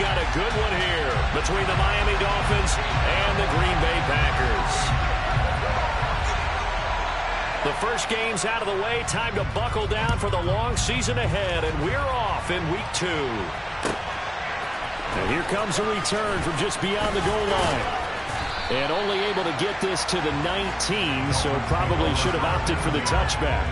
got a good one here between the Miami Dolphins and the Green Bay Packers. The first game's out of the way. Time to buckle down for the long season ahead, and we're off in week 2. And here comes a return from just beyond the goal line. And only able to get this to the 19, so probably should have opted for the touchback.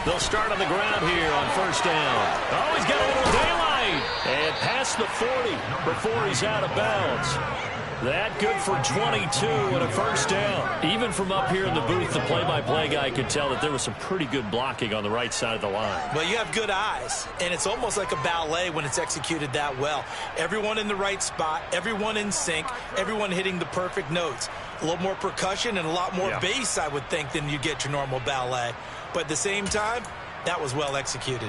They'll start on the ground here on first down. Oh, he's got a little daylight. And past the 40 before he's out of bounds. That good for 22 and a first down. Even from up here in the booth, the play-by-play guy could tell that there was some pretty good blocking on the right side of the line. Well, you have good eyes, and it's almost like a ballet when it's executed that well. Everyone in the right spot, everyone in sync, everyone hitting the perfect notes. A little more percussion and a lot more bass, I would think, than you get your normal ballet. But at the same time, that was well executed.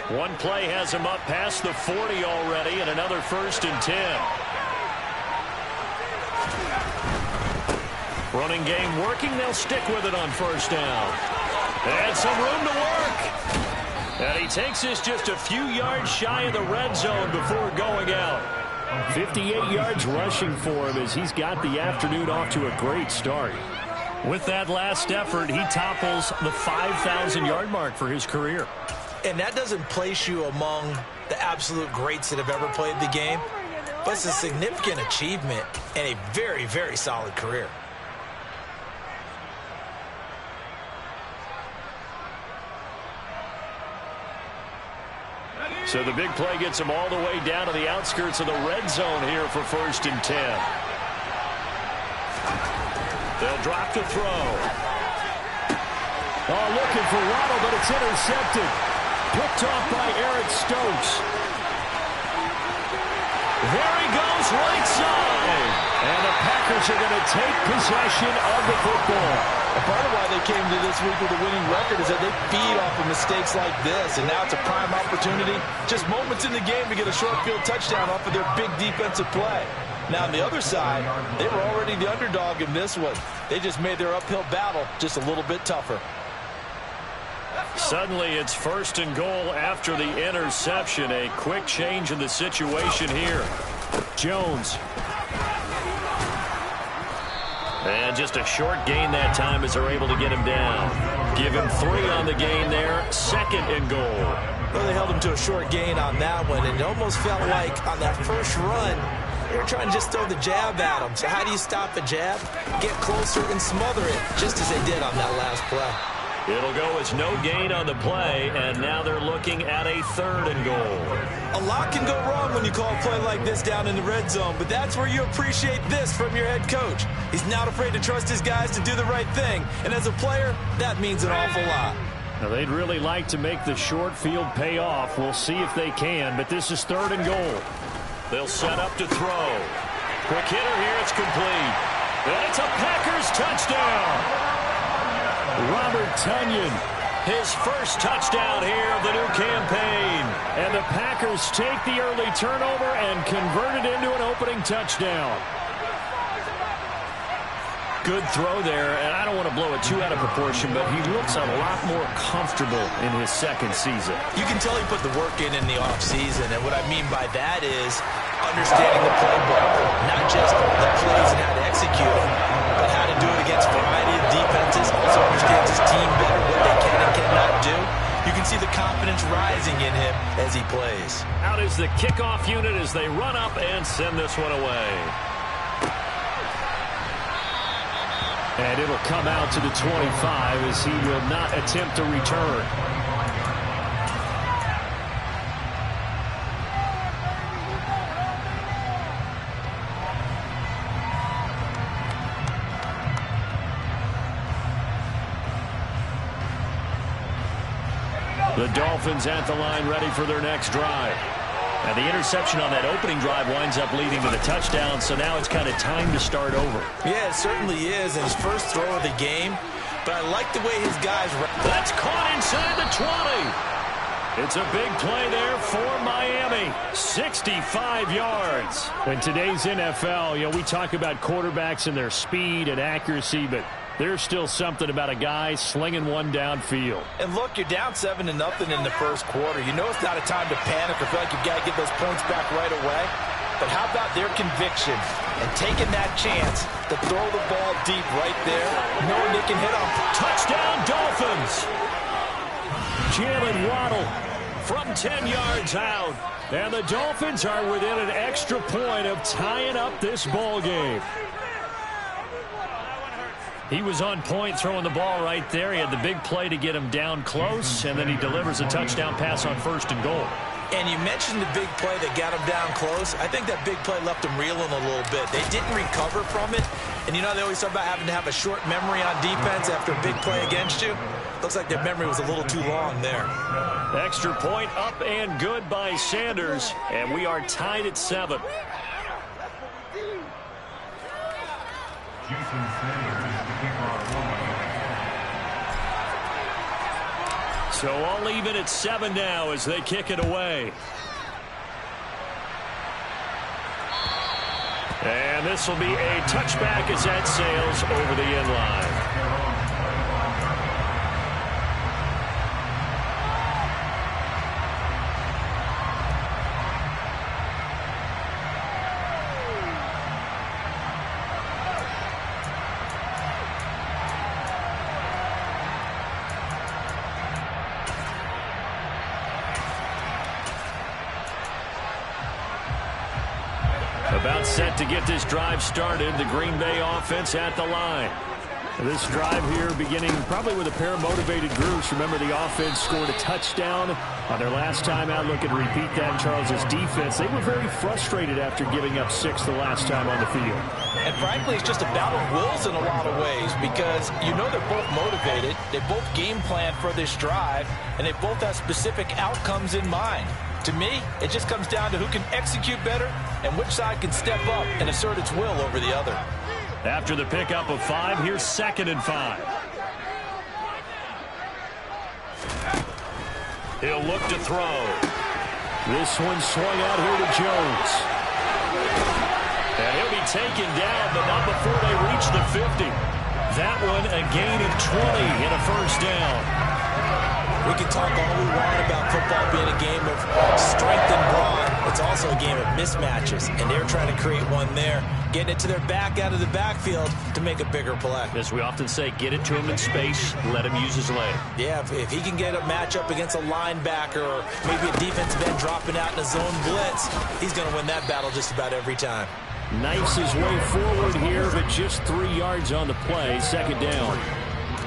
One play has him up past the 40 already, and another first and 10. Running game working. They'll stick with it on first down. And some room to work. And he takes this just a few yards shy of the red zone before going out. 58 yards rushing for him as he's got the afternoon off to a great start. With that last effort, he topples the 5,000-yard mark for his career. And that doesn't place you among the absolute greats that have ever played the game, but it's a significant achievement and a very, very solid career. So the big play gets him all the way down to the outskirts of the red zone here for first and 10. They'll drop to throw. Oh, looking for Waddle, but it's intercepted. Picked off by Eric Stokes. There he goes, right side. And the Packers are going to take possession of the football. A part of why they came to this week with a winning record is that they feed off of mistakes like this, and now it's a prime opportunity. Just moments in the game to get a short field touchdown off of their big defensive play. Now, on the other side, they were already the underdog in this one. They just made their uphill battle just a little bit tougher. Suddenly, it's first and goal after the interception. A quick change in the situation here. Jones. And just a short gain that time as they're able to get him down. Give him 3 on the gain there. Second and goal. Well, they held him to a short gain on that one, and it almost felt like on that first run, they were trying to just throw the jab at him. So how do you stop a jab? Get closer and smother it, just as they did on that last play. It'll go as no gain on the play, and now they're looking at a third and goal. A lot can go wrong when you call a play like this down in the red zone, but that's where you appreciate this from your head coach. He's not afraid to trust his guys to do the right thing, and as a player, that means an awful lot. Now, they'd really like to make the short field pay off. We'll see if they can, but this is third and goal. They'll set up to throw. Quick hitter here, it's complete. And it's a Packers touchdown. Robert Tonyan, his first touchdown here of the new campaign. And the Packers take the early turnover and convert it into an opening touchdown. Good throw there, and I don't want to blow it too out of proportion, but he looks a lot more comfortable in his second season. You can tell he put the work in the offseason, and what I mean by that is understanding the playbook, not just the plays and how to execute them, but how to do it against a variety of defenses, also understands his team better, what they can and cannot do. You can see the confidence rising in him as he plays. Out is the kickoff unit as they run up and send this one away. And it'll come out to the 25 as he will not attempt to return. The Dolphins at the line ready for their next drive. And the interception on that opening drive winds up leading to the touchdown, so now it's kind of time to start over. Yeah, it certainly is, and his first throw of the game. But I like the way his guys... That's caught inside the 20. It's a big play there for Miami. 65 yards. In today's NFL, we talk about quarterbacks and their speed and accuracy, but there's still something about a guy slinging one downfield. And look, you're down 7-0 in the first quarter. You know it's not a time to panic or feel like you've got to get those points back right away. But how about their conviction and taking that chance to throw the ball deep right there, knowing they can hit them. Touchdown, Dolphins! Jalen Waddle from 10 yards out. And the Dolphins are within an extra point of tying up this ball game. He was on point throwing the ball right there. He had the big play to get him down close, and then he delivers a touchdown pass on 1st and goal. And you mentioned the big play that got him down close. I think that big play left him reeling a little bit. They didn't recover from it. And they always talk about having to have a short memory on defense after a big play against you. Looks like their memory was a little too long there. Extra point up and good by Sanders, and we are tied at 7. So all even at 7 now as they kick it away. And this will be a touchback as that sails over the end line. About set to get this drive started. The Green Bay offense at the line. This drive here beginning probably with a pair of motivated groups. Remember, the offense scored a touchdown on their last time out. Look and repeat that. Charles's defense, they were very frustrated after giving up 6 the last time on the field. And frankly, it's just a battle of wills in a lot of ways because they're both motivated. They both game plan for this drive, and they both have specific outcomes in mind. To me, it just comes down to who can execute better and which side can step up and assert its will over the other. After the pickup of 5, here's 2nd and 5. He'll look to throw. This one swung out here to Jones. And he'll be taken down, but not before they reach the 50. That one a gain of 20 and a 1st down. We can talk all we want about football being a game of strength and brawn. It's also a game of mismatches, and they're trying to create one there, getting it to their back out of the backfield to make a bigger play. As we often say, get it to him in space, let him use his leg. Yeah, if he can get a matchup against a linebacker or maybe a defensive end dropping out in a zone blitz, he's going to win that battle just about every time. Knifes his way forward here, but just 3 yards on the play, 2nd down.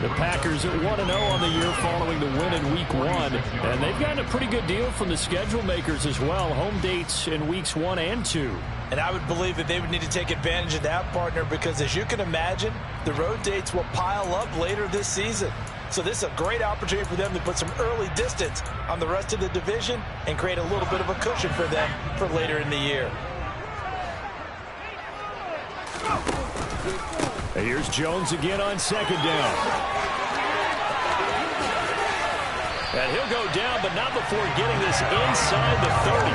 The Packers at 1-0 on the year following the win in Week 1. And they've gotten a pretty good deal from the schedule makers as well. Home dates in Weeks 1 and 2. And I would believe that they would need to take advantage of that, partner, because as you can imagine, the road dates will pile up later this season. So this is a great opportunity for them to put some early distance on the rest of the division and create a little bit of a cushion for them for later in the year. And here's Jones again on 2nd down. And he'll go down, but not before getting this inside the 30.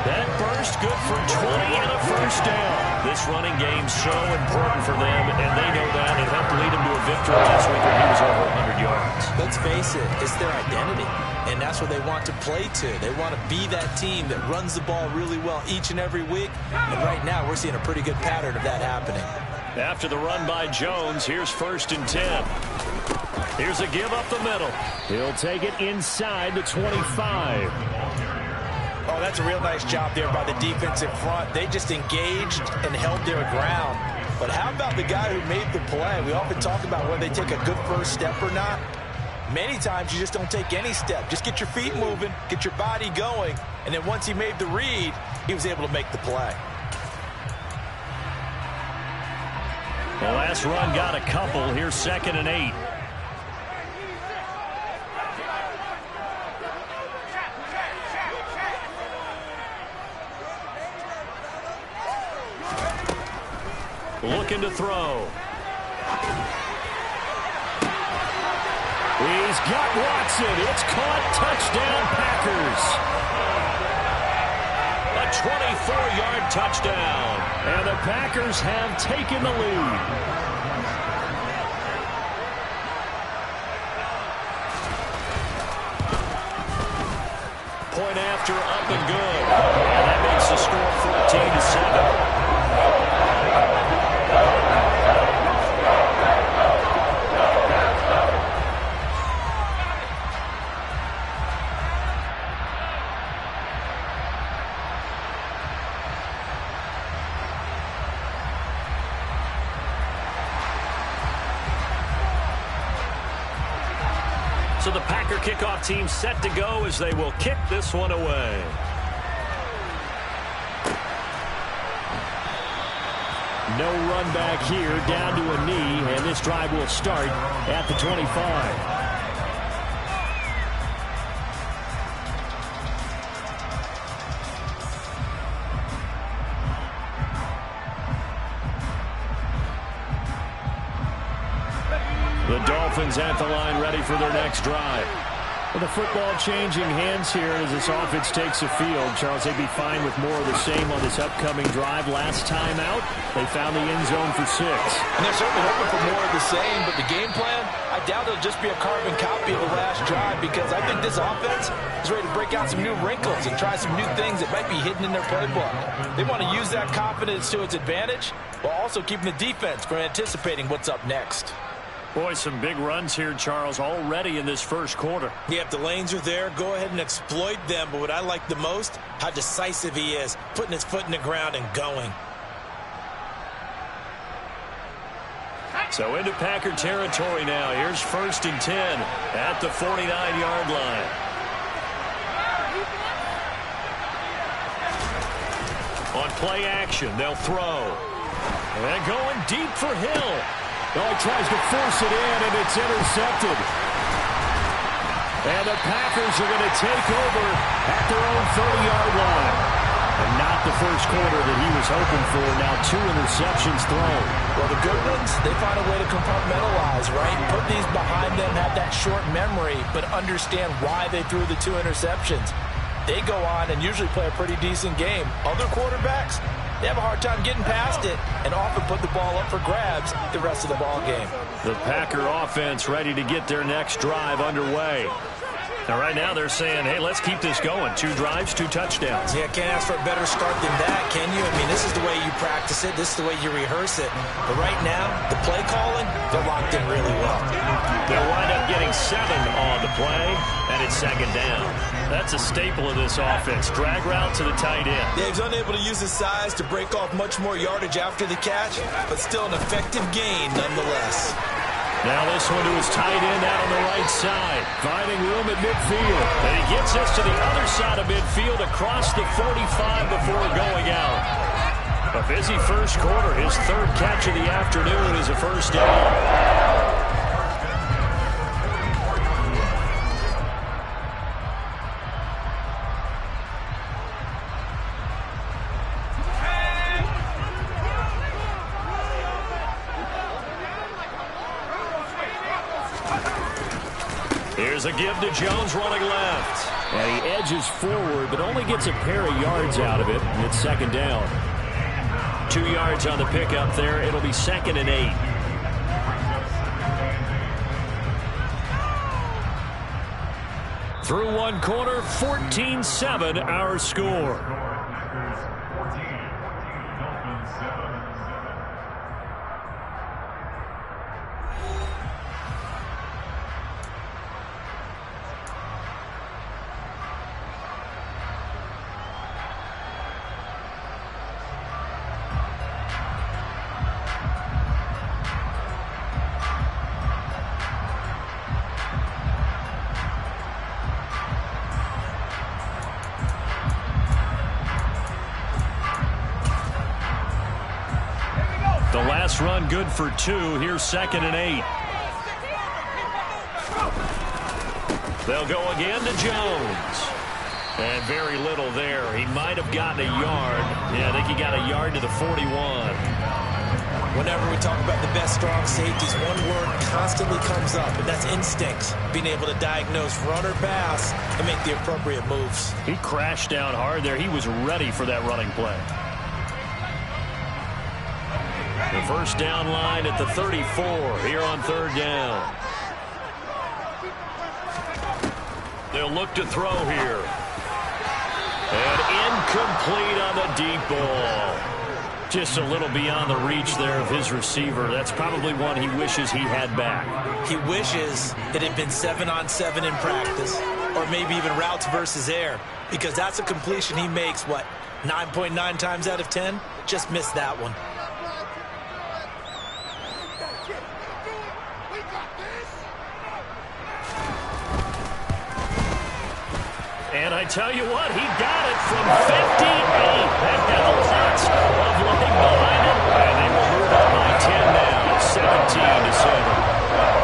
That burst good for 20 and a 1st down. This running game so important for them, and they know that. It helped lead them to a victory last week when he was over 100 yards. Let's face it, it's their identity, and that's what they want to play to. They want to be that team that runs the ball really well each and every week, and right now we're seeing a pretty good pattern of that happening. After the run by Jones, here's 1st and 10. Here's a give up the middle. He'll take it inside the 25. Oh, that's a real nice job there by the defensive front. They just engaged and held their ground. But how about the guy who made the play? We often talk about whether they take a good first step or not. Many times you just don't take any step. Just get your feet moving, get your body going, and then once he made the read, he was able to make the play. The last run got a couple. Here's 2nd and 8. looking to throw. He's got Watson. It's caught. Touchdown, Packers. A 24-yard touchdown. And the Packers have taken the lead. Point after, up and good. And that makes the score 14-7. So the Packer kickoff team set to go as they will kick this one away. No run back here, down to a knee, and this drive will start at the 25. The Dolphins at the line, ready for their next drive. With the football changing hands here as this offense takes the field. Charles, they'd be fine with more of the same on this upcoming drive. Last time out, they found the end zone for 6. And they're certainly hoping for more of the same, but the game plan, I doubt it'll just be a carbon copy of the last drive, because I think this offense is ready to break out some new wrinkles and try some new things that might be hidden in their playbook. They want to use that confidence to its advantage while also keeping the defense from anticipating what's up next. Boy, some big runs here, Charles, already in this first quarter. Yeah, if the lanes are there, go ahead and exploit them. But what I like the most, how decisive he is, putting his foot in the ground and going. So into Packer territory now. Here's 1st and 10 at the 49-yard line. On play action, they'll throw. And going deep for Hill. Oh, he tries to force it in, and it's intercepted. And the Packers are going to take over at their own 30-yard line. And not the first quarter that he was hoping for. Now 2 interceptions thrown. Well, the good ones, they find a way to compartmentalize, right? Put these behind them, have that short memory, but understand why they threw the 2 interceptions. They go on and usually play a pretty decent game. Other quarterbacks, they have a hard time getting past it and often put the ball up for grabs the rest of the ball game. The Packer offense ready to get their next drive underway. Now, right now, they're saying, hey, let's keep this going. 2 drives, 2 touchdowns. Yeah, can't ask for a better start than that, can you? I mean, this is the way you practice it. This is the way you rehearse it. But right now, the play calling, they're locked in really well. They'll wind up getting 7 on the play, and it's 2nd down. That's a staple of this offense. Drag route to the tight end. Yeah, he's unable to use his size to break off much more yardage after the catch, but still an effective gain nonetheless. Now this one to his tight end out on the right side. Finding room at midfield. And he gets us to the other side of midfield across the 45 before going out. A busy first quarter. His 3rd catch of the afternoon is a first down. Here's a give to Jones running left. And he edges forward, but only gets a pair of yards out of it. And it's 2nd down. 2 yards on the pickup there. It'll be 2nd and 8. Through 1 quarter, 14-7 our score. The last run good for 2. Here's 2nd and 8. They'll go again to Jones. And very little there. He might have gotten a yard. Yeah, I think he got a yard to the 41. Whenever we talk about the best strong safeties, one word constantly comes up, and that's instincts. Being able to diagnose run or pass and make the appropriate moves. He crashed down hard there. He was ready for that running play. The first down line at the 34 here on third down. They'll look to throw here. And incomplete on the deep ball. Just a little beyond the reach there of his receiver. That's probably one he wishes he had back. He wishes it had been 7-on-7 in practice, or maybe even routes versus air, because that's a completion he makes, what, 9.9 times out of 10? Just missed that one. And I tell you what, he got it from 58. That had lots of leg behind it. And they will move on by 10 now, 17-7.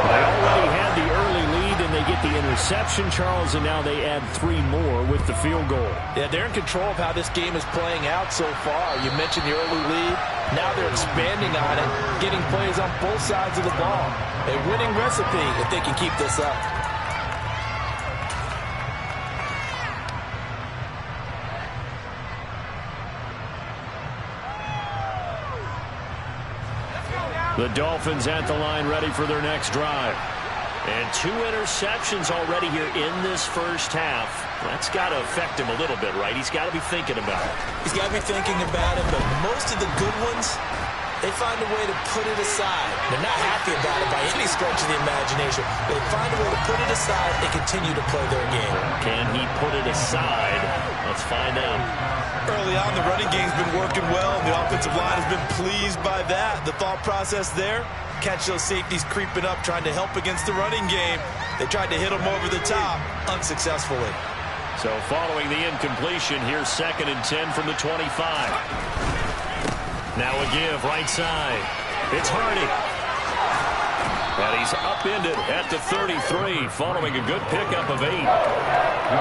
They already had the early lead, and they get the interception, Charles, and now they add 3 more with the field goal. Yeah, they're in control of how this game is playing out so far. You mentioned the early lead. Now they're expanding on it, getting plays on both sides of the ball. A winning recipe if they can keep this up. The Dolphins at the line, ready for their next drive. And 2 interceptions already here in this first half. That's got to affect him a little bit, right? He's got to be thinking about it. He's got to be thinking about it, but most of the good ones, they find a way to put it aside. They're not happy about it by any stretch of the imagination. They find a way to put it aside and continue to play their game. Can he put it aside? Let's find out. Early on, the running game's been working well, and the offensive line has been pleased by that. The thought process there, catch those safeties creeping up, trying to help against the running game. They tried to hit them over the top, unsuccessfully. So following the incompletion, here's 2nd and 10 from the 25. Now a give, right side. It's Hardy. And he's upended at the 33, following a good pickup of 8.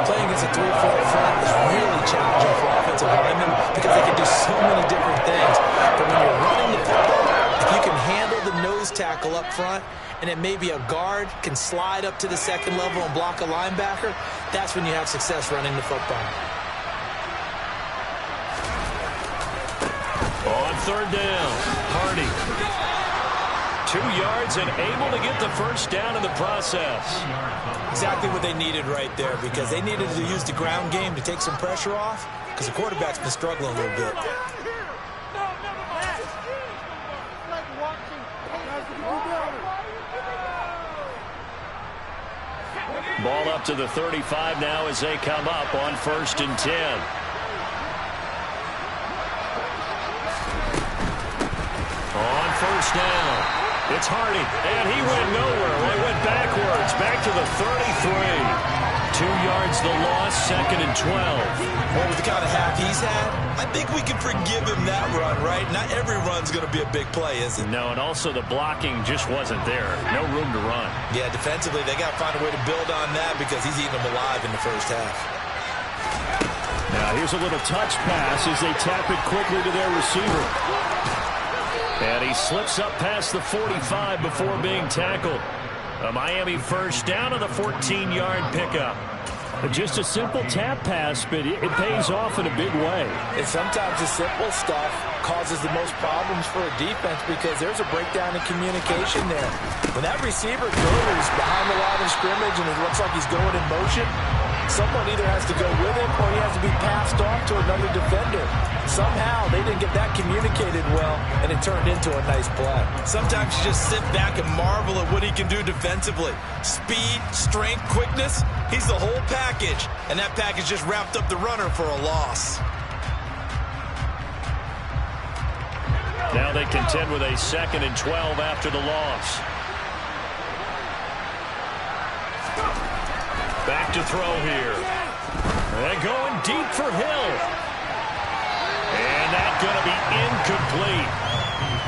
Playing against a 3-4 front is really challenging for offensive linemen because they can do so many different things. But when you're running the football, if you can handle the nose tackle up front, and then maybe a guard can slide up to the second level and block a linebacker, that's when you have success running the football. On third down, Hardy. 2 yards and able to get the first down in the process. Exactly what they needed right there, because they needed to use the ground game to take some pressure off, because the quarterback's been struggling a little bit. Ball up to the 35 now as they come up on 1st and 10. On 1st down. It's Hardy, and he went nowhere. They went backwards, back to the 33. 2 yards the loss, 2nd and 12. Well, with the kind of half he's had, I think we can forgive him that run, right? Not every run's going to be a big play, is it? No, and also the blocking just wasn't there. No room to run. Yeah, defensively, they got to find a way to build on that because he's eating them alive in the first half. Now here's a little touch pass as they tap it quickly to their receiver. And he slips up past the 45 before being tackled. A Miami first down on the 14-yard pickup. Just a simple tap pass, but it pays off in a big way. And sometimes the simple stuff causes the most problems for a defense because there's a breakdown in communication there. When that receiver goes behind the line of scrimmage and it looks like he's going in motion, someone either has to go with him or he has to be passed off to another defender. Somehow they didn't get that communicated well, and it turned into a nice play. Sometimes you just sit back and marvel at what he can do defensively. Speed, strength, quickness, he's the whole package. And that package just wrapped up the runner for a loss. Now they contend with a 2nd and 12 after the loss. Back to throw here. They're going deep for Hill. And that's going to be incomplete.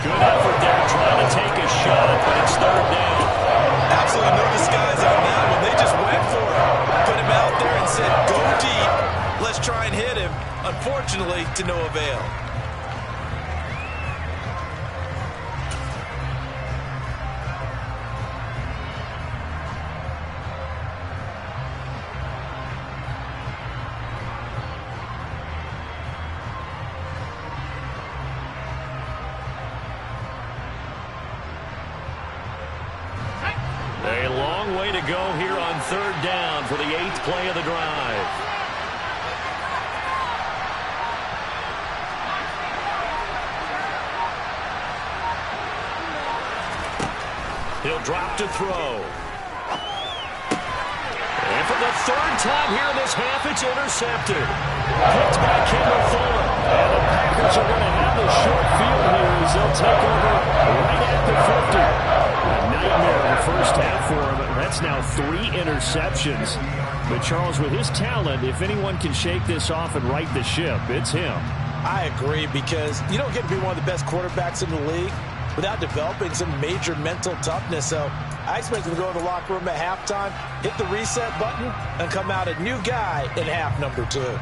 Good effort there trying to take a shot, but it's 3rd down. Absolutely no disguise on that one. They just went for it. Put him out there and said, go deep. Let's try and hit him. Unfortunately, to no avail. to go here on third down for the 8th play of the drive. He'll drop to throw. And for the 3rd time here in this half, it's intercepted. Picked by Kendall Fuller. And the Packers are going to have the short field here as they'll take over right at the 50. A nightmare in the first half for him. That's now 3 interceptions. But Charles, with his talent, if anyone can shake this off and right the ship, it's him. I agree, because you don't get to be one of the best quarterbacks in the league without developing some major mental toughness. So I expect him to go to the locker room at halftime, hit the reset button, and come out a new guy in half number 2.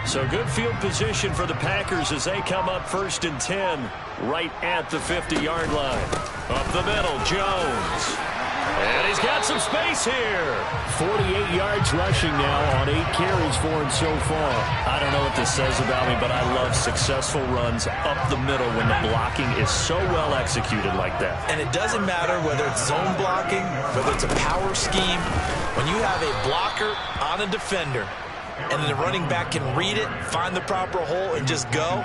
So good field position for the Packers as they come up 1st and 10 right at the 50-yard line. Up the middle, Jones. And he's got some space here. 48 yards rushing now on 8 carries for him so far. I don't know what this says about me, but I love successful runs up the middle when the blocking is so well executed like that. And it doesn't matter whether it's zone blocking, whether it's a power scheme. When you have a blocker on a defender, and then the running back can read it, find the proper hole, and just go,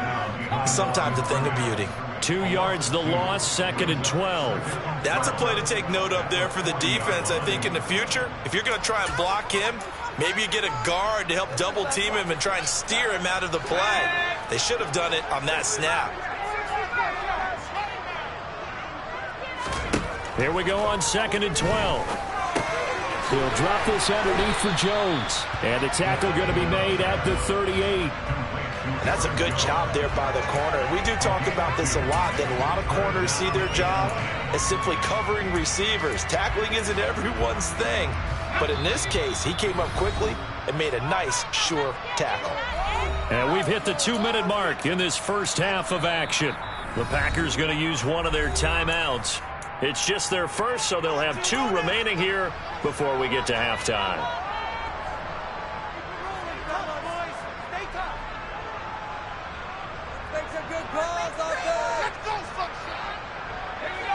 sometimes a thing of beauty. 2 yards the loss, 2nd and 12. That's a play to take note of there for the defense, I think, in the future. If you're going to try and block him, maybe you get a guard to help double-team him and try and steer him out of the play. They should have done it on that snap. Here we go on 2nd and 12. He'll drop this underneath for Jones. And the tackle going to be made at the 38. That's a good job there by the corner. We do talk about this a lot, that a lot of corners see their job as simply covering receivers. Tackling isn't everyone's thing. But in this case, he came up quickly and made a nice, sure tackle. And we've hit the 2-minute mark in this first half of action. The Packers going to use one of their timeouts. It's just their first, so they'll have 2 remaining here before we get to halftime.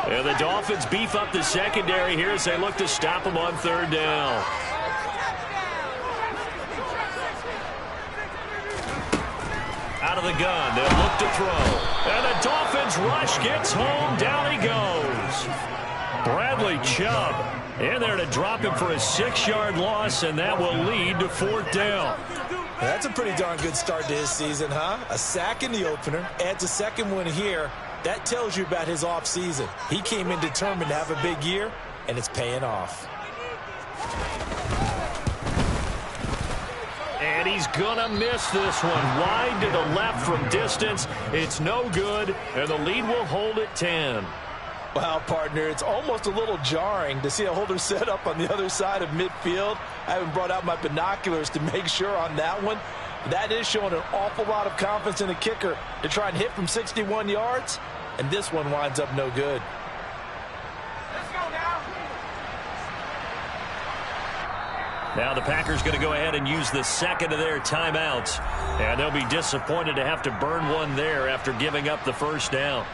And the Dolphins beef up the secondary here as they look to stop them on 3rd down. Out of the gun, they'll look to throw. And the Dolphins rush, gets home, down he goes. Bradley Chubb in there to drop him for a 6-yard loss, and that will lead to 4th down. That's a pretty darn good start to his season, huh? A sack in the opener, adds a 2nd one here. That tells you about his offseason. He came in determined to have a big year, and it's paying off. And he's going to miss this one. Wide to the left from distance. It's no good, and the lead will hold at 10. Well, partner, it's almost a little jarring to see a holder set up on the other side of midfield. I haven't brought out my binoculars to make sure on that one. That is showing an awful lot of confidence in the kicker to try and hit from 61 yards, and this one winds up no good. Now the Packers going to go ahead and use the 2nd of their timeouts, and they'll be disappointed to have to burn one there after giving up the 1st down.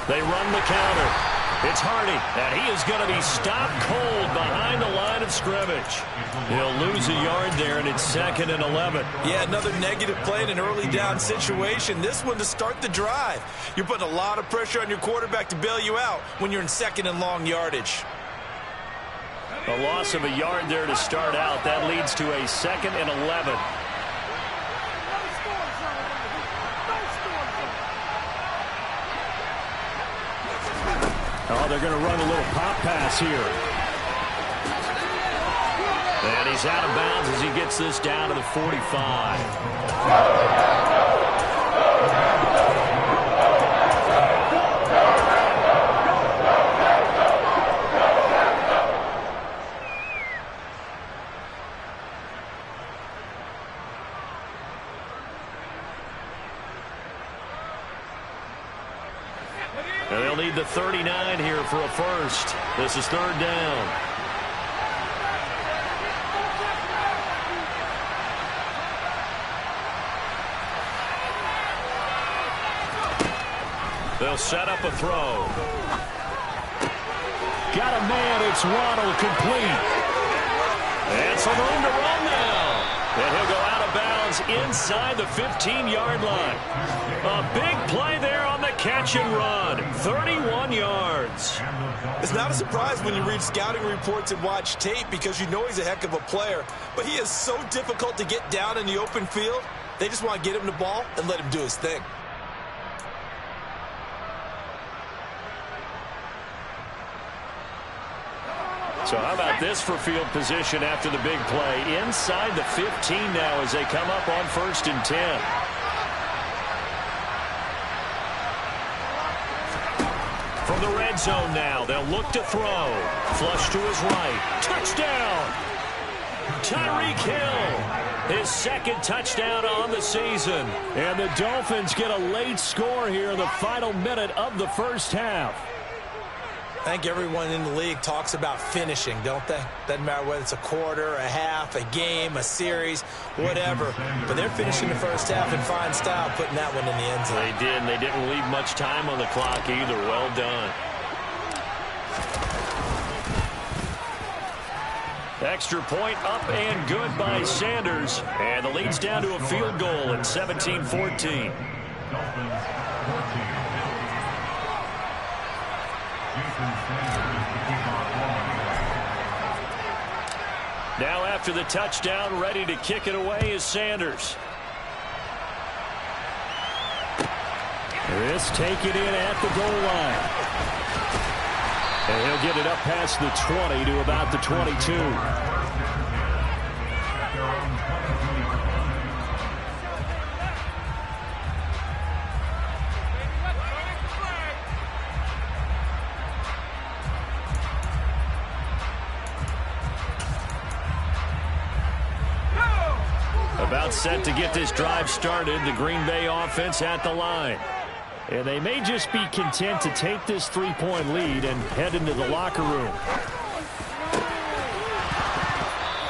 They run the counter. It's Hardy, and he is going to be stopped cold behind the line of scrimmage. He'll lose a yard there, and it's 2nd and 11. Yeah, another negative play in an early down situation. This one to start the drive. You're putting a lot of pressure on your quarterback to bail you out when you're in 2nd and long yardage. A loss of a yard there to start out. That leads to a 2nd and 11. Oh, they're going to run a little pop pass here. And he's out of bounds as he gets this down to the 45. And they'll need the 39 here for a first. This is third down. They'll set up a throw. Got a man. It's Waddle, complete. And some room to run now. And he'll go out of bounds inside the 15-yard line. A big play there on the catch and run. 31 yards. It's not a surprise when you read scouting reports and watch tape because you know he's a heck of a player. But he is so difficult to get down in the open field. They just want to get him the ball and let him do his thing. So how about this for field position after the big play? Inside the 15 now as they come up on 1st and 10. From the red zone now, they'll look to throw. Flush to his right. Touchdown! Tyreek Hill, his second touchdown on the season. And the Dolphins get a late score here in the final minute of the first half. I think everyone in the league talks about finishing, don't they? Doesn't matter whether it's a quarter, a half, a game, a series, whatever. But they're finishing the first half in fine style, putting that one in the end zone. They did, and they didn't leave much time on the clock either. Well done. Extra point up and good by Sanders. And the lead's down to a field goal at 17-14. Now after the touchdown, ready to kick it away is Sanders. This taken in at the goal line. And he'll get it up past the 20 to about the 22. About set to get this drive started, the Green Bay offense at the line. And they may just be content to take this 3-point lead and head into the locker room.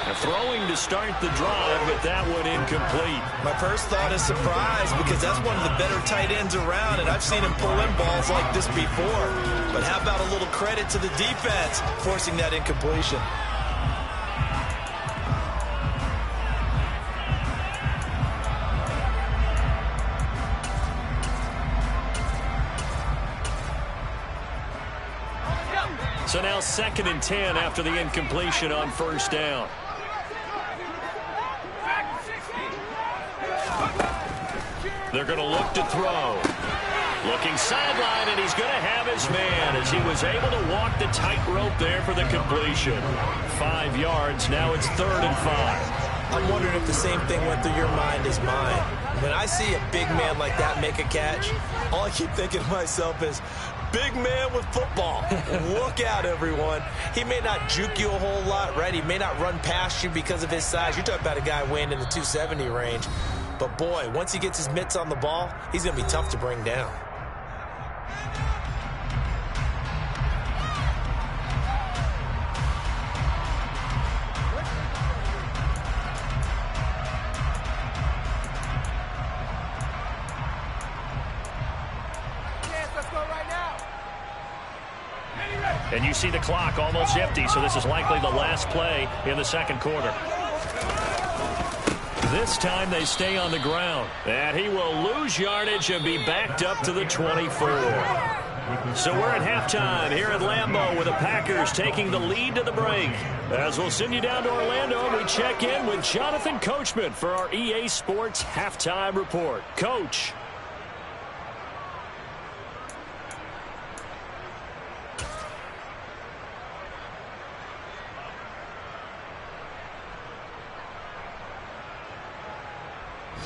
And throwing to start the drive, but that one incomplete. My first thought is surprise because that's one of the better tight ends around, and I've seen him pull in balls like this before. But how about a little credit to the defense forcing that incompletion? So now 2nd and 10 after the incompletion on 1st down. They're going to look to throw. Looking sideline, and he's going to have his man as he was able to walk the tightrope there for the completion. 5 yards, now it's 3rd and 5. I'm wondering if the same thing went through your mind as mine. When I see a big man like that make a catch, all I keep thinking to myself is, big man with football. Look out, everyone. He may not juke you a whole lot, right? He may not run past you because of his size. You're talking about a guy weighing in the 270 range. But, boy, once he gets his mitts on the ball, he's going to be tough to bring down. And you see the clock almost empty, so this is likely the last play in the 2nd quarter. This time they stay on the ground. And he will lose yardage and be backed up to the 24. So we're at halftime here at Lambeau with the Packers taking the lead to the break. As we'll send you down to Orlando, we check in with Jonathan Coachman for our EA Sports Halftime Report. Coach.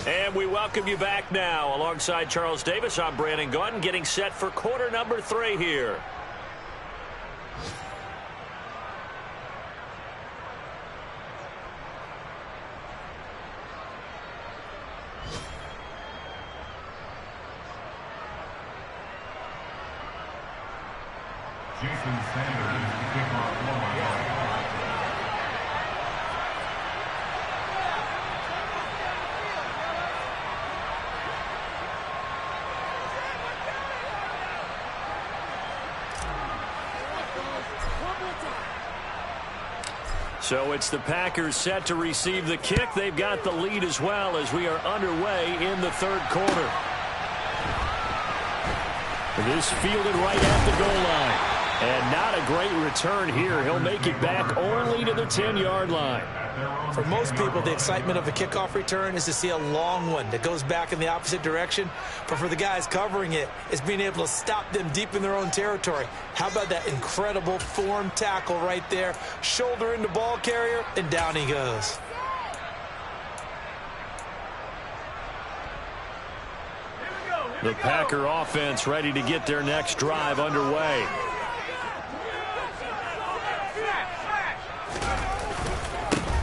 And we welcome you back now. Alongside Charles Davis, I'm Brandon Gaudin, getting set for quarter number 3 here. So it's the Packers set to receive the kick. They've got the lead as well as we are underway in the third quarter. This fielded right at the goal line. And not a great return here. He'll make it back only to the 10-yard line. For most people, the excitement of a kickoff return is to see a long one that goes back in the opposite direction. But for the guys covering it, it's being able to stop them deep in their own territory. How about that incredible form tackle right there? Shoulder into ball carrier, and down he goes. The Packer offense ready to get their next drive underway.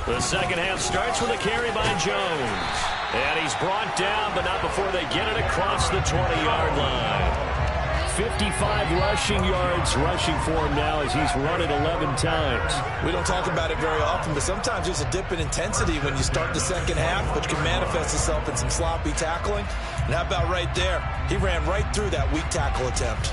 The second half starts with a carry by Jones. And he's brought down, but not before they get it across the 20-yard line. 55 rushing yards rushing for him now as he's run it 11 times. We don't talk about it very often, but sometimes there's a dip in intensity when you start the second half, which can manifest itself in some sloppy tackling. And how about right there? He ran right through that weak tackle attempt.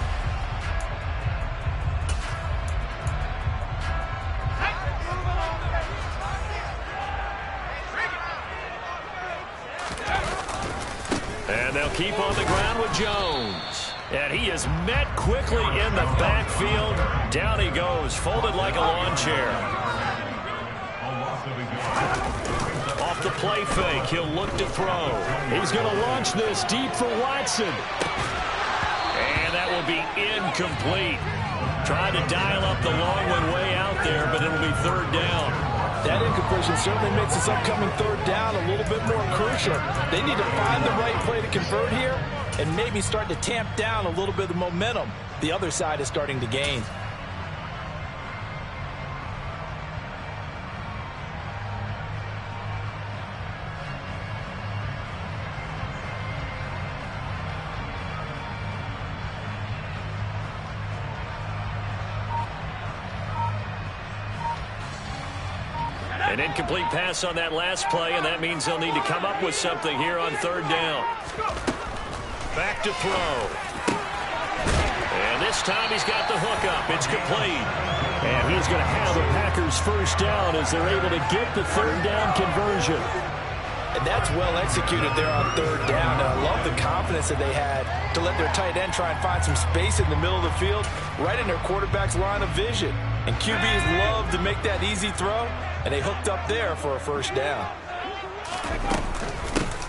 And they'll keep on the ground with Jones. And he is met quickly in the backfield. Down he goes, folded like a lawn chair. Off the play fake, he'll look to throw. He's going to launch this deep for Watson. And that will be incomplete. Tried to dial up the long one way out there, but it'll be third down. That incompletion certainly makes this upcoming third down a little bit more crucial. They need to find the right play to convert here and maybe start to tamp down a little bit of the momentum the other side is starting to gain. An incomplete pass on that last play, and that means they'll need to come up with something here on third down. Back to throw. And this time he's got the hook up. It's complete. And he's going to have the Packers first down as they're able to get the third down conversion. And that's well executed there on third down. And I love the confidence that they had to let their tight end try and find some space in the middle of the field, right in their quarterback's line of vision. And QBs love to make that easy throw, and they hooked up there for a first down.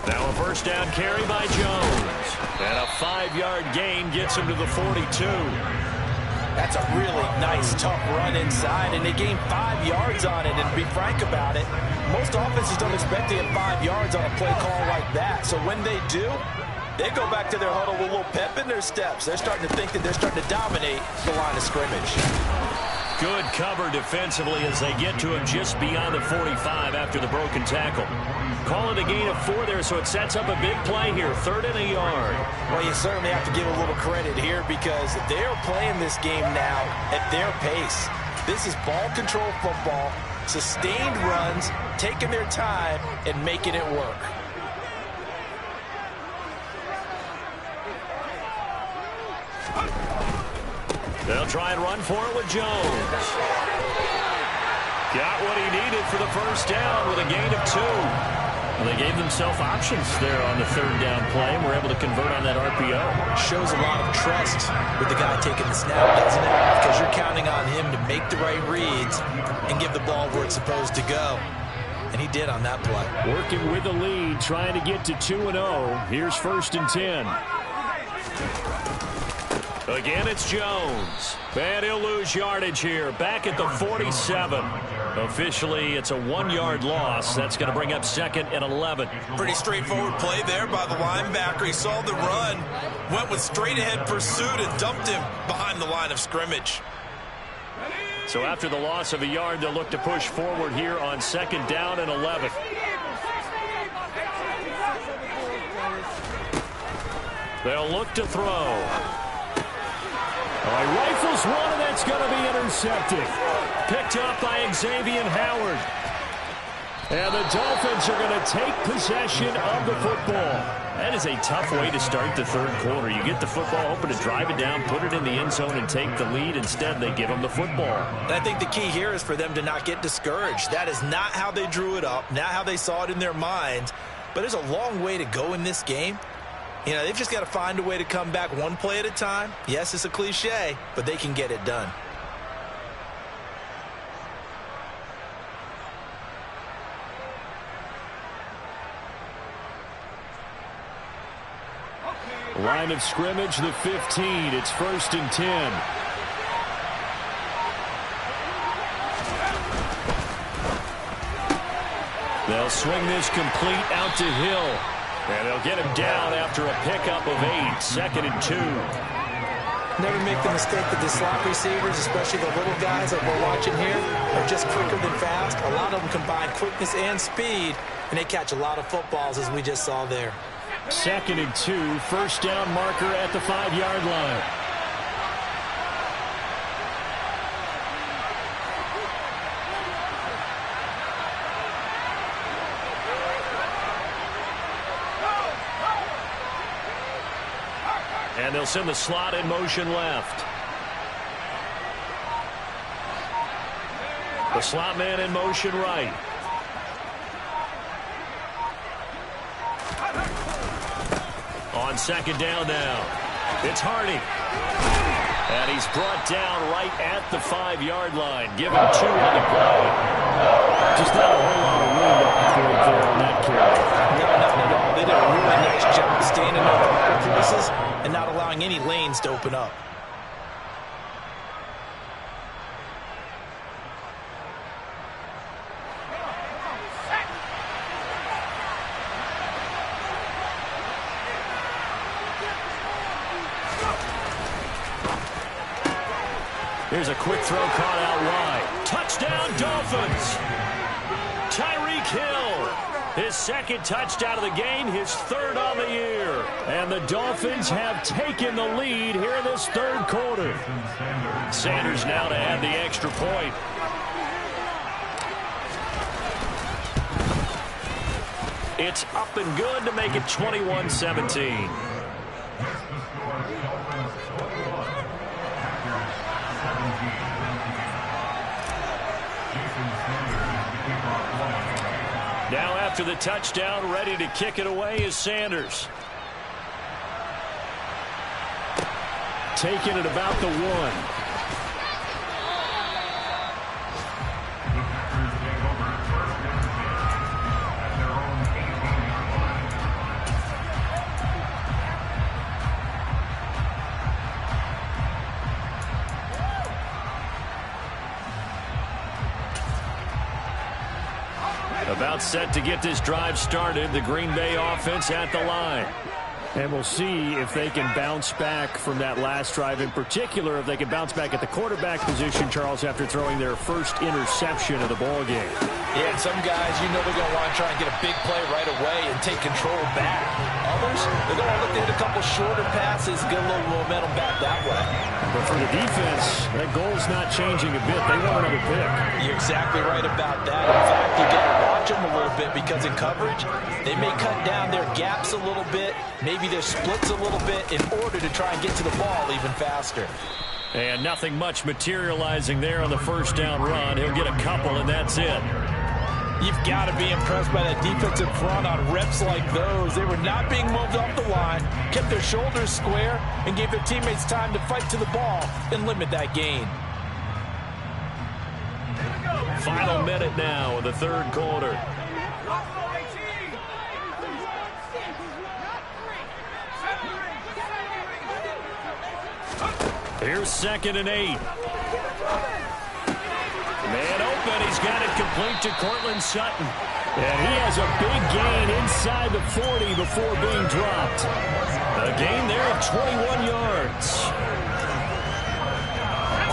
Now a first down carry by Jones. And a 5-yard gain gets him to the 42. That's a really nice, tough run inside, and they gained 5 yards on it. And to be frank about it, most offenses don't expect to get 5 yards on a play call like that. So when they do, they go back to their huddle with a little pep in their steps. They're starting to think that they're starting to dominate the line of scrimmage. Good cover defensively as they get to him just beyond the 45 after the broken tackle. Call it a gain of 4 there, so it sets up a big play here, 3rd and a yard. Well, you certainly have to give a little credit here because they're playing this game now at their pace. This is ball control football, sustained runs, taking their time, and making it work. They'll try and run for it with Jones. Got what he needed for the first down with a gain of 2. Well, they gave themselves options there on the third down play and were able to convert on that RPO. Shows a lot of trust with the guy taking the snap, doesn't it? Because you're counting on him to make the right reads and give the ball where it's supposed to go. And he did on that play. Working with the lead, trying to get to 2-0. Here's 1st and 10. Again, it's Jones. And he'll lose yardage here. Back at the 47. Officially, it's a 1-yard loss. That's going to bring up 2nd and 11. Pretty straightforward play there by the linebacker. He saw the run, went with straight-ahead pursuit, and dumped him behind the line of scrimmage. So after the loss of a yard, they'll look to push forward here on 2nd down and 11. They'll look to throw. He rifles one, and that's going to be intercepted. Picked up by Xavier Howard. And the Dolphins are going to take possession of the football. That is a tough way to start the third quarter. You get the football, hoping to drive it down, put it in the end zone, and take the lead. Instead, they give them the football. And I think the key here is for them to not get discouraged. That is not how they drew it up, not how they saw it in their minds. But there's a long way to go in this game. You know, they've just got to find a way to come back one play at a time. Yes, it's a cliche, but they can get it done. Line of scrimmage, the 15. It's 1st and 10. They'll swing this complete out to Hill. And they'll get him down after a pickup of 8. 2nd and 2. Never make the mistake that the slot receivers, especially the little guys that we're watching here, are just quicker than fast. A lot of them combine quickness and speed, and they catch a lot of footballs, as we just saw there. 2nd and 2, first down marker at the 5-yard line. And they'll send the slot in motion left. The slot man in motion right. On 2nd down now, it's Hardy. And he's brought down right at the 5-yard line. Give him 2 on the play. Just not a whole lot of room there on that carry. No, not at all. They did a really nice job staying in their proper places and not allowing any lanes to open up. Here's a quick throw caught out wide. Touchdown, Dolphins! Tyreek Hill, his 2nd touchdown of the game, his 3rd on the year. And the Dolphins have taken the lead here in this 3rd quarter. Sanders now to add the extra point. It's up and good to make it 21-17. Now after the touchdown, ready to kick it away is Sanders. Taking it about the 1. About set to get this drive started. The Green Bay offense at the line. And we'll see if they can bounce back from that last drive. In particular, if they can bounce back at the quarterback position, Charles, after throwing their first interception of the ball game. Yeah, and some guys, you know they're going to want to try and get a big play right away and take control back. Others, they're going to look to hit a couple shorter passes, get a little momentum back that way. But for the defense, that goal's not changing a bit. They want another pick. You're exactly right about that. In fact, you got to watch them a little bit because in coverage, they may cut down their gaps a little bit, maybe their splits a little bit in order to try and get to the ball even faster. And nothing much materializing there on the first down run. He'll get a couple, and that's it. You've got to be impressed by that defensive front on reps like those. They were not being moved off the line, kept their shoulders square, and gave their teammates time to fight to the ball and limit that gain. Final minute now of the 3rd quarter. Here's 2nd and 8. Man open, he's got it complete to Cortland Sutton. And he has a big gain inside the 40 before being dropped. A gain there of 21 yards.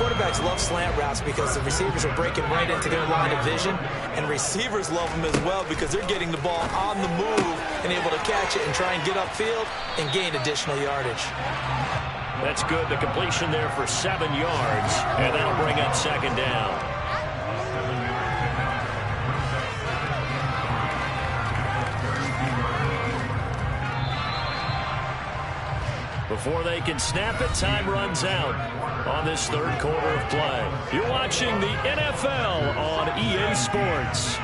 Quarterbacks love slant routes because the receivers are breaking right into their line of vision, and receivers love them as well because they're getting the ball on the move and able to catch it and try and get upfield and gain additional yardage. That's good. The completion there for 7 yards, and that'll bring up second down. Before they can snap it, time runs out on this third quarter of play. You're watching the NFL on EA Sports.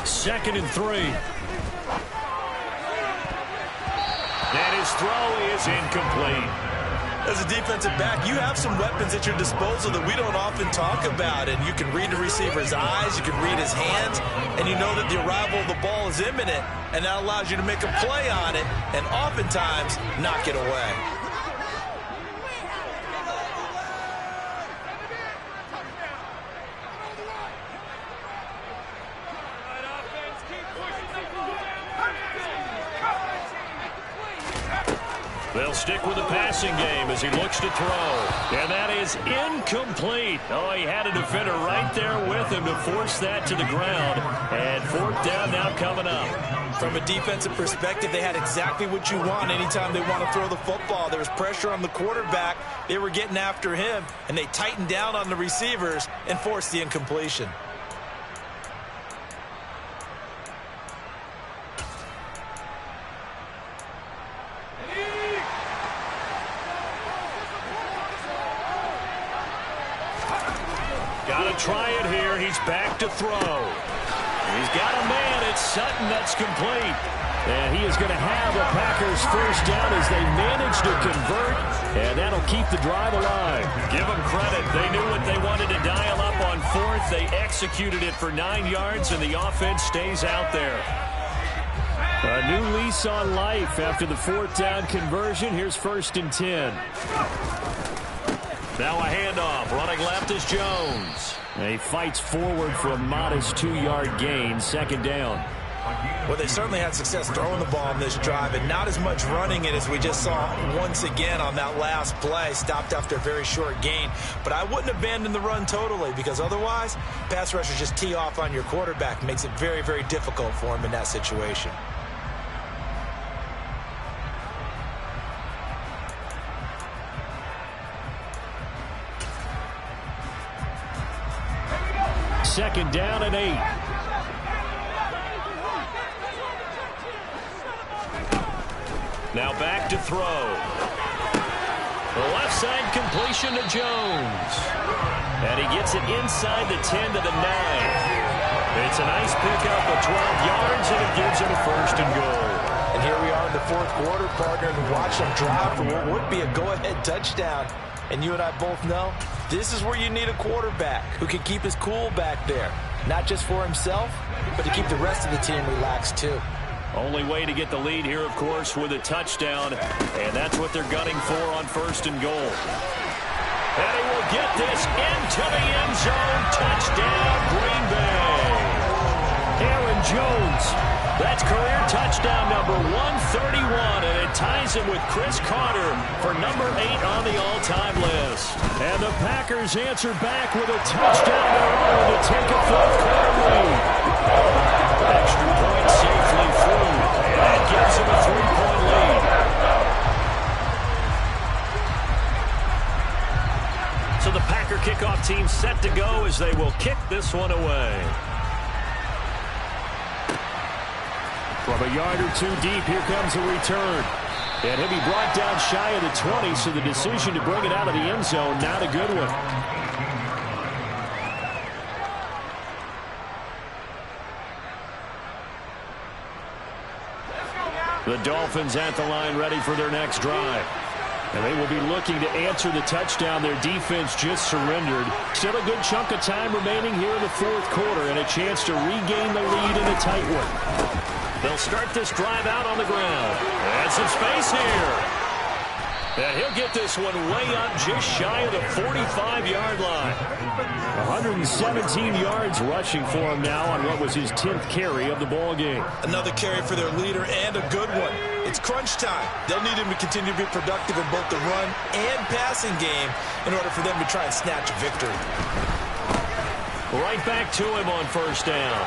Second and 3. And his throw is incomplete. As a defensive back, you have some weapons at your disposal that we don't often talk about. And you can read the receiver's eyes, you can read his hands, and you know that the arrival of the ball is imminent. And that allows you to make a play on it and oftentimes knock it away. They'll stick with the passing game as he looks to throw. And that is incomplete. Oh, he had a defender right there with him to force that to the ground. And fourth down now coming up. From a defensive perspective, they had exactly what you want anytime they want to throw the football. There was pressure on the quarterback. They were getting after him, and they tightened down on the receivers and forced the incompletion. Got to try it here. He's back to throw. He's got a man. It's Sutton that's complete. And he is going to have a Packers first down as they manage to convert. And that'll keep the drive alive. Give them credit. They knew what they wanted to dial up on fourth. They executed it for 9 yards, and the offense stays out there. A new lease on life after the fourth down conversion. Here's first and 10. Now a handoff. Running left is Jones. And he fights forward for a modest 2-yard gain. Second down. Well, they certainly had success throwing the ball on this drive, and not as much running it as we just saw once again on that last play. Stopped after a very short gain. But I wouldn't abandon the run totally, because otherwise, pass rushers just tee off on your quarterback. Makes it very, very difficult for him in that situation. Second down and 8. Now back to throw. The left side completion to Jones. And he gets it inside the 10 to the 9. It's a nice pickup of 12 yards, and it gives him a first and goal. And here we are in the fourth quarter, partner, and watch them drive for what would be a go-ahead touchdown. And you and I both know this is where you need a quarterback who can keep his cool back there. Not just for himself, but to keep the rest of the team relaxed too. Only way to get the lead here, of course, with a touchdown. And that's what they're gunning for on first and goal. And he will get this into the end zone. Touchdown, Green Bay. Aaron Jones. That's career touchdown number 131, and it ties him with Chris Carter for number 8 on the all-time list. And the Packers answer back with a touchdown of their own to take a fourth quarter lead. Extra point safely through, and that gives him a 3-point lead. So the Packer kickoff team set to go as they will kick this one away. From a yard or two deep, here comes a return. And he'll be brought down shy of the 20, so the decision to bring it out of the end zone, not a good one. The Dolphins at the line ready for their next drive. And they will be looking to answer the touchdown their defense just surrendered. Still a good chunk of time remaining here in the fourth quarter, and a chance to regain the lead in a tight one. They'll start this drive out on the ground. And some space here. And he'll get this one way up just shy of the 45-yard line. 117 yards rushing for him now on what was his 10th carry of the ball game. Another carry for their leader and a good one. It's crunch time. They'll need him to continue to be productive in both the run and passing game in order for them to try and snatch a victory. Right back to him on first down.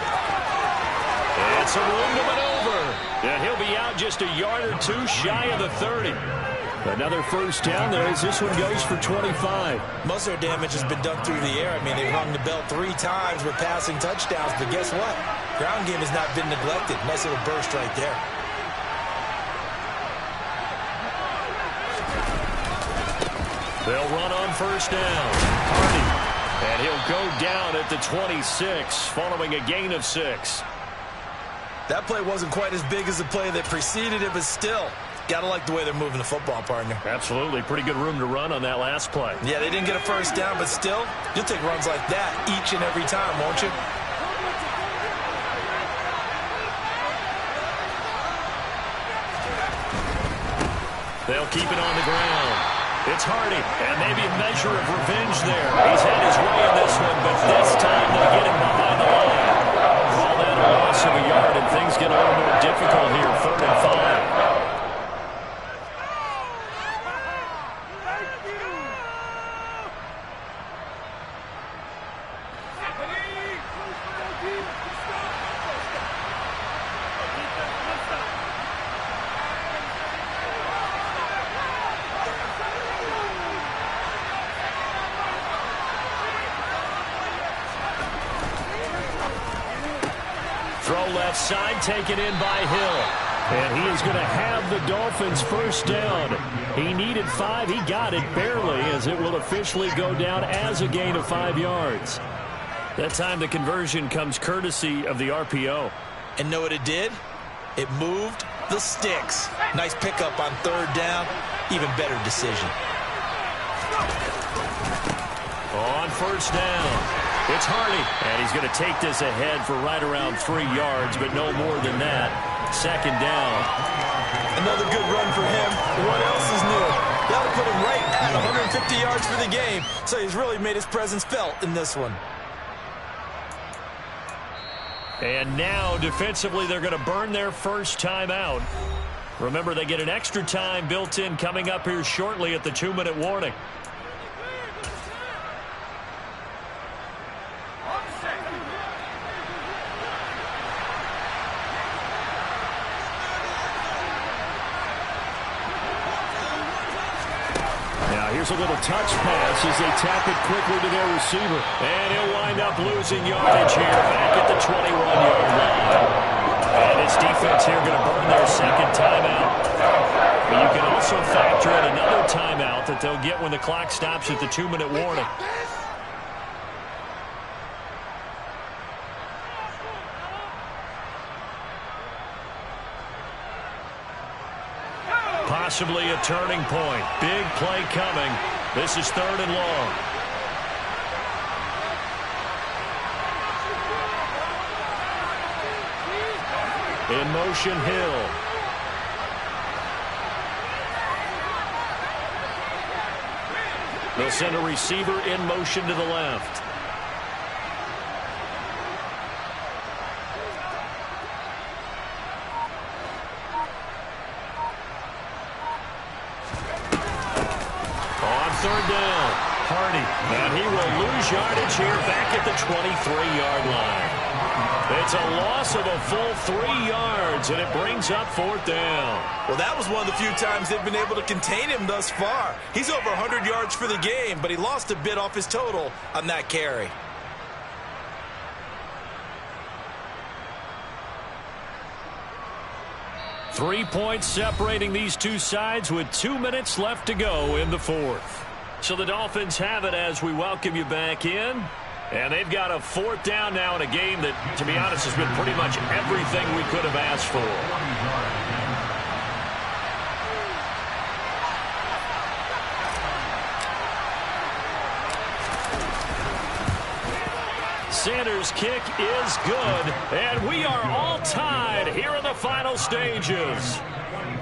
And some room to maneuver. And he'll be out just a yard or two shy of the 30. Another first down there as this one goes for 25. Most of their damage has been done through the air. I mean, they've rung the bell 3 times with passing touchdowns, but guess what? Ground game has not been neglected. Nice little burst right there. They'll run on first down. Hardy. And he'll go down at the 26 following a gain of 6. That play wasn't quite as big as the play that preceded it, but still, got to like the way they're moving the football, partner. Absolutely. Pretty good room to run on that last play. Yeah, they didn't get a first down, but still, you'll take runs like that each and every time, won't you? They'll keep it on the ground. It's Hardy, and maybe a measure of revenge there. He's had his way in this one, but this time they'll get him behind the line. Call that a loss of a yard, and things get a little more difficult here, 3rd and 5. Throw left side, taken in by Hill. And he is going to have the Dolphins first down. He needed 5. He got it barely, as it will officially go down as a gain of 5 yards. That time the conversion comes courtesy of the RPO. And know what it did? It moved the sticks. Nice pickup on 3rd down. Even better decision. On first down. It's Hardy, and he's going to take this ahead for right around 3 yards, but no more than that. 2nd down. Another good run for him. What else is new? That'll put him right at 150 yards for the game, so he's really made his presence felt in this one. And now, defensively, they're going to burn their first time out. Remember, they get an extra time built in coming up here shortly at the 2-minute warning. Here's a little touch pass as they tap it quickly to their receiver. And he'll wind up losing yardage here back at the 21-yard line. And his defense here going to burn their 2nd timeout. But you can also factor in another timeout that they'll get when the clock stops at the 2-minute warning. Possibly a turning point. Big play coming. This is 3rd and long. In motion, Hill. They'll send a receiver in motion to the left. Third down. Hardy. And he will lose yardage here back at the 23-yard line. It's a loss of a full 3 yards, and it brings up 4th down. Well, that was one of the few times they've been able to contain him thus far. He's over 100 yards for the game, but he lost a bit off his total on that carry. Three points separating these two sides with 2 minutes left to go in the 4th. So the Dolphins have it as we welcome you back in. And they've got a 4th down now in a game that, to be honest, has been pretty much everything we could have asked for. Sanders' kick is good, and we are all tied here in the final stages.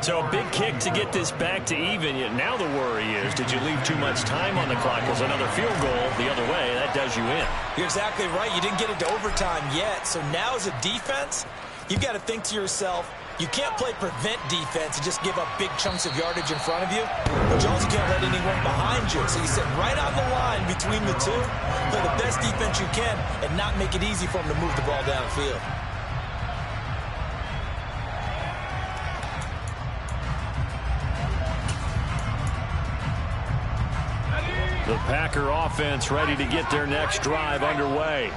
So a big kick to get this back to even. Now the worry is, did you leave too much time on the clock? Because another field goal the other way, that does you in. You're exactly right. You didn't get into overtime yet. So now as a defense, you've got to think to yourself, you can't play prevent defense and just give up big chunks of yardage in front of you. But you also can't let anyone behind you. So you sit right on the line between the two, play the best defense you can, and not make it easy for them to move the ball downfield. The Packer offense ready to get their next drive underway.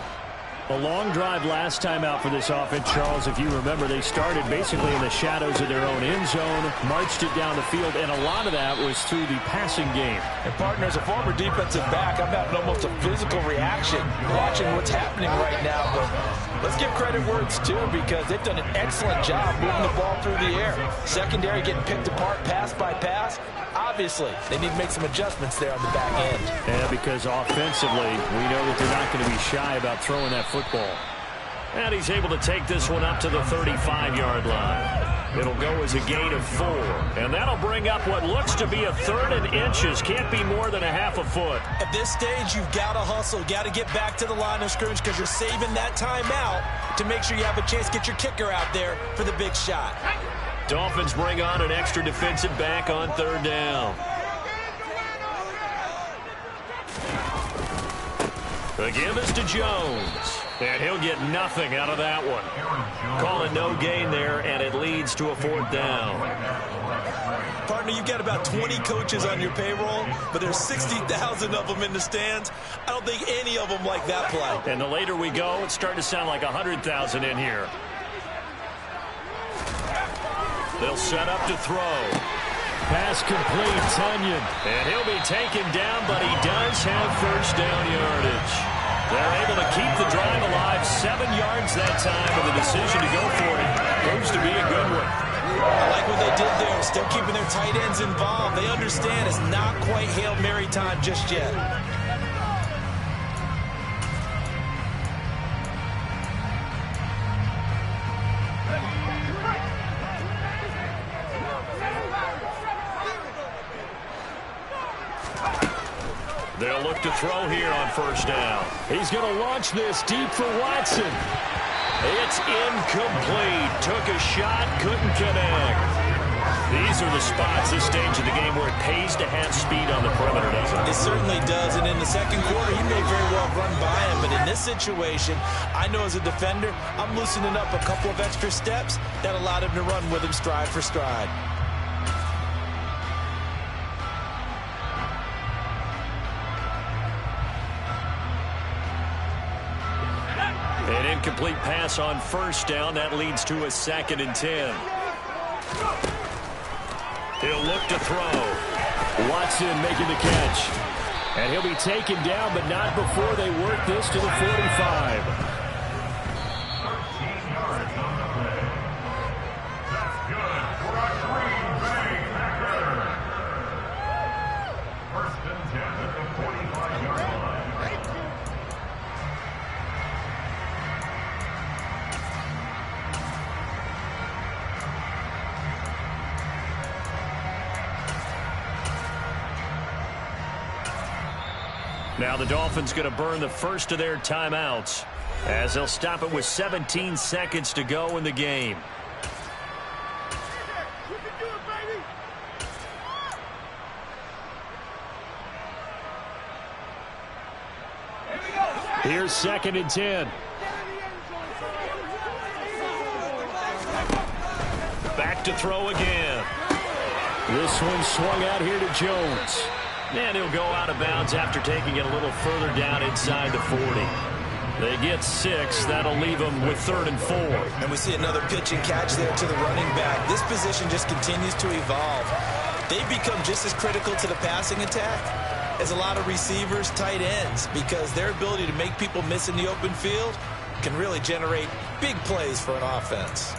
A long drive last time out for this offense, Charles. If you remember, they started basically in the shadows of their own end zone, marched it down the field, and a lot of that was through the passing game. And, partner, as a former defensive back, I'm having almost a physical reaction watching what's happening right now. But let's give credit where it's due, because they've done an excellent job moving the ball through the air. Secondary getting picked apart pass by pass. Obviously, they need to make some adjustments there on the back end. Yeah, because offensively, we know that they're not going to be shy about throwing that football. And he's able to take this one up to the 35-yard line. It'll go as a gain of 4. And that'll bring up what looks to be a 3rd and inches. Can't be more than a half a foot. At this stage, you've got to hustle. Got to get back to the line of scrimmage, because you're saving that timeout to make sure you have a chance to get your kicker out there for the big shot. Dolphins bring on an extra defensive back on 3rd down. The give is to Jones. And he'll get nothing out of that one. Call it no gain there, and it leads to a 4th down. Partner, you've got about 20 coaches on your payroll, but there's 60,000 of them in the stands. I don't think any of them like that play. And the later we go, it's starting to sound like 100,000 in here. They'll set up to throw. Pass complete, Tunyon. And he'll be taken down, but he does have 1st down yardage. They're able to keep the drive alive, 7 yards that time, with a decision to go for it. Proves to be a good one. I like what they did there, still keeping their tight ends involved. They understand it's not quite Hail Mary time just yet. They'll look to throw here on 1st down. He's going to launch this deep for Watson. It's incomplete. Took a shot, couldn't connect. These are the spots, this stage of the game, where it pays to have speed on the perimeter, doesn't it? It certainly does, and in the second quarter, he may very well run by him, but in this situation, I know as a defender, I'm loosening up a couple of extra steps that allowed him to run with him stride for stride. An incomplete pass on 1st down. That leads to a 2nd and 10. He'll look to throw. Watson making the catch. And he'll be taken down, but not before they work this to the 45. Now the Dolphins going to burn the first of their timeouts, as they'll stop it with 17 seconds to go in the game. Here's 2nd and 10. Back to throw again. This one swung out here to Jones. And he'll go out of bounds after taking it a little further down inside the 40. They get 6. That'll leave them with 3rd and 4. And we see another pitch and catch there to the running back. This position just continues to evolve. They become just as critical to the passing attack as a lot of receivers, tight ends, because their ability to make people miss in the open field can really generate big plays for an offense.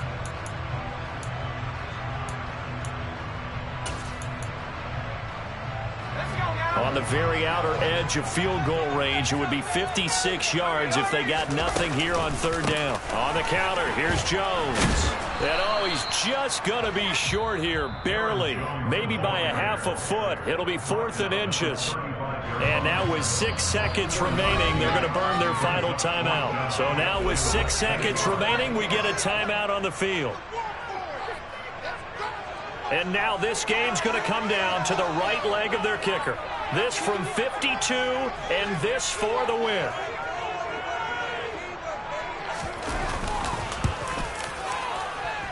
On the very outer edge of field goal range, it would be 56 yards if they got nothing here on 3rd down. On the counter, here's Jones. And oh, he's just going to be short here, barely, maybe by a half a foot. It'll be 4th and inches. And now with 6 seconds remaining, they're going to burn their final timeout. So now with 6 seconds remaining, we get a timeout on the field. And now this game's going to come down to the right leg of their kicker. This from 52, and this for the win.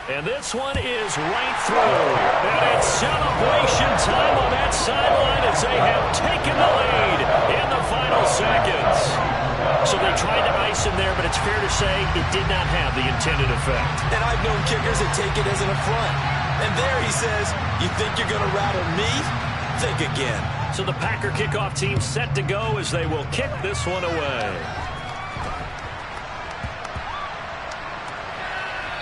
And this one is right through. And it's celebration time on that sideline as they have taken the lead in the final seconds. So they tried to ice him there, but it's fair to say it did not have the intended effect. And I've known kickers that take it as an affront. And there he says, you think you're going to rattle me? Think again. So the Packer kickoff team set to go as they will kick this one away.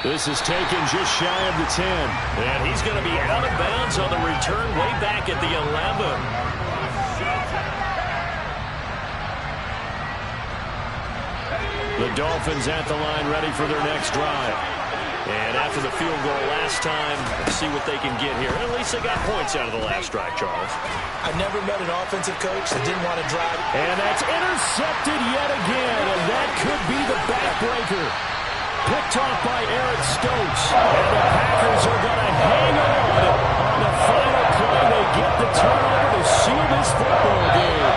This is taken just shy of the 10. And he's going to be out of bounds on the return way back at the 11. The Dolphins at the line ready for their next drive. And after the field goal last time, let's see what they can get here. At least they got points out of the last drive, Charles. I've never met an offensive coach that didn't want to drive. And that's intercepted yet again, and that could be the backbreaker. Picked off by Eric Stokes. And the Packers are going to hang on the final play. They get the turnover to seal this football game.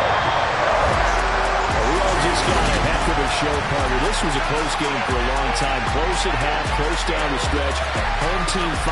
We all just got a heck of a show, partner. This was a close game for a long time. Close at half, close down the stretch. Home team finally